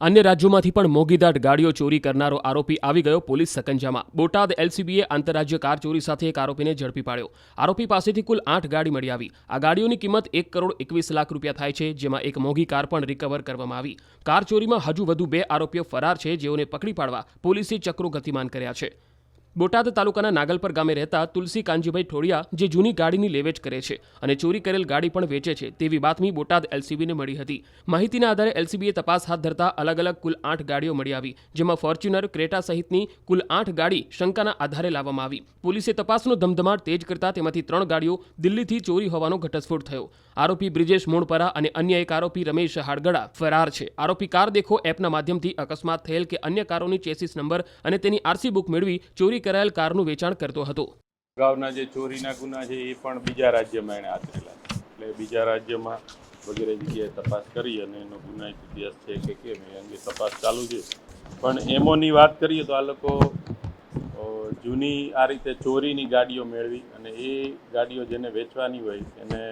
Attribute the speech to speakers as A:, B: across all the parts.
A: અન્ય રાજ્યોમાંથી પણ મોંઘીદાટ ગાડીઓ ચોરી કરનારો આરોપી આવી ગયો પોલીસ સકંજામાં। બોટાદ એલસીબીએ આંતરરાજ્ય કાર ચોરી સાથે એક આરોપીને ઝડપી પાડ્યો। આરોપી પાસેથી કુલ 8 ગાડી મળી આવી। આ ગાડીઓની કિંમત 1,21,00,000 રૂપિયા થાય છે, જેમાં એક મોંઘી કાર પણ રિકવર કરવામાં આવી। કાર ચોરીમાં હજુ વધુ 2 આરોપીઓ ફરાર છે, જેઓને પકડી પાડવા પોલીસે ચક્રો ગતિમાન કર્યા છે। બોટાદ તાલુકાના નાગલપર ગામે રહેતા તુલસી કાનજીભાઈ ઠોડિયા જે જૂની ગાડીની લેવેચ કરે છે અને ચોરી કરેલ ગાડી પણ વેચે છે તેવી બાતમી બોટાદ એલસીબીને મળી હતી। માહિતીના આધારે એલસીબીએ તપાસ હાથ ધરતા અલગ અલગ કુલ 8 ગાડીઓ મળી આવી, જેમાં ફોર્ચ્યુનર, ક્રેટા સહિતની કુલ 8 ગાડી શંકાના આધારે લાવવામાં આવી। પોલીસે તપાસનો ધમધમાટ તેજ કરતા તેમાંથી 3 ગાડીઓ દિલ્હીથી ચોરી હોવાનો ઘટસ્ફોટ થયો। આરોપી બ્રિજેશ મોણપરા અને અન્ય એક આરોપી રમેશ હાડગડા ફરાર છે। આરોપી કાર દેખો એપના માધ્યમથી અકસ્માત થયેલ કે અન્ય કારોની ચેસીસ નંબર અને તેની આરસી બુક મેળવી ચોરી કરાયેલ કારનું વેચાણ કરતો હતો।
B: અગાઉના જે ચોરીના ગુના છે એ પણ બીજા રાજ્યમાં એણે આચરેલા છે, એટલે બીજા રાજ્યમાં વગેરે જગ્યાએ તપાસ કરી અને એનો ગુનાહિત ઇતિહાસ છે કે કેમ એ અંગે તપાસ ચાલુ છે। પણ એમોની વાત કરીએ તો આ લોકો જૂની આ રીતે ચોરીની ગાડીઓ મેળવી અને એ ગાડીઓ જેને વેચવાની હોય એને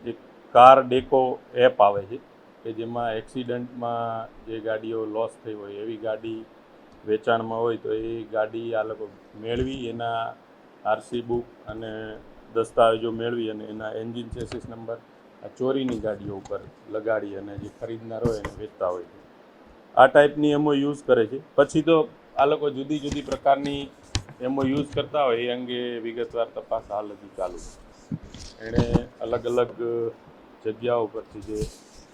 B: એક કાર ડેકો એપ આવે છે કે જેમાં એક્સિડન્ટમાં જે ગાડીઓ લોસ થઈ હોય એવી ગાડી વેચાણમાં હોય તો એ ગાડી આ લોકો મેળવી એના આરસી બુક અને દસ્તાવેજો મેળવી અને એના એન્જિન ચેસીસ નંબર આ ચોરીની ગાડીઓ ઉપર લગાડી અને જે ખરીદનાર હોય એને વેચતા હોય છે। આ ટાઈપની એમઓ યુઝ કરે છે। પછી તો આ લોકો જુદી જુદી પ્રકારની એમઓ યુઝ કરતા હોય એ અંગે વિગતવાર તપાસ હાલ હજી ચાલુ છે। એણે અલગ અલગ જગ્યાઓ પરથી જે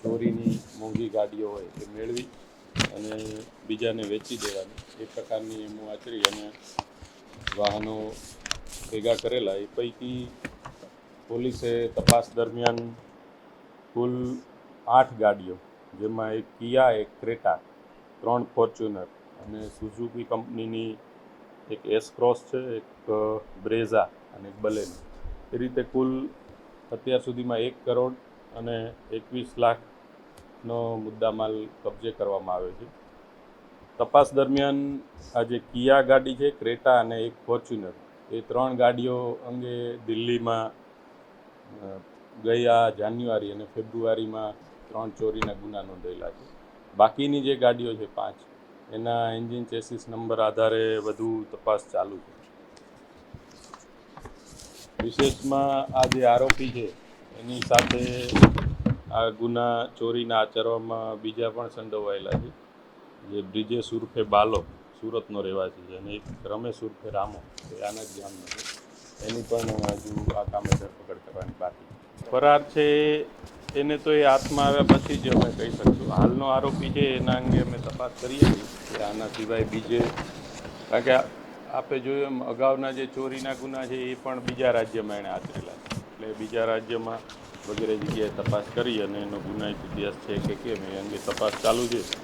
B: ચોરીની મોંઘી ગાડીઓ હોય એ મેળવી અને બીજાને વેચી દેવાની એ પ્રકારની એમો આચરી અને વાહનો ભેગા કરેલા। એ પૈકી પોલીસે તપાસ દરમિયાન કુલ 8 ગાડીઓ, જેમાં એક કિયા, એક ક્રેટા, 3 ફોર્ચ્યુનર અને સુઝુકી કંપનીની એક એસ ક્રોસ છે, એક બ્રેઝા અને એક બલેનો, એ રીતે કુલ અત્યાર સુધીમાં 1 કરોડ અને 21 લાખનો મુદ્દામાલ કબજે કરવામાં આવ્યો છે। તપાસ દરમિયાન આ જે કિયા ગાડી છે, ક્રેટા અને એક ફોર્ચ્યુનર, એ 3 ગાડીઓ અંગે દિલ્હીમાં ગયા જાન્યુઆરી અને ફેબ્રુઆરીમાં 3 ચોરીના ગુના નોંધાયેલા છે। બાકીની જે ગાડીઓ છે 5, એના એન્જિન ચેસીસ નંબર આધારે વધુ તપાસ ચાલુ છે। વિશેષમાં આ જે આરોપી છે એની સાથે આ ગુના ચોરીના આચરવામાં બીજા પણ સંડોવાયેલા છે, જે બ્રિજેશ ઉર્ફે બાલો સુરતનો રહેવાસી છે અને એક રમેશ ઉર્ફે રામો એ આના જ ગામનો છે, એની પણ હજુ આ કામે ધરપકડ કરવાની બાકી છે। ફરાર છે એને તો એ હાથમાં આવ્યા પછી જ અમે કહી શકશું। હાલનો આરોપી છે એના અંગે અમે તપાસ કરીએ છીએ કે આના સિવાય બીજે, કારણ કે આપણે જોયું એમ અગાઉના જે ચોરીના ગુના છે એ પણ બીજા રાજ્યમાં એણે આચરેલા છે, એટલે બીજા રાજ્યમાં વગેરે જગ્યાએ તપાસ કરી અને એનો ગુનાહિત ઇતિહાસ છે કે કેમ એ અંગે તપાસ ચાલુ છે।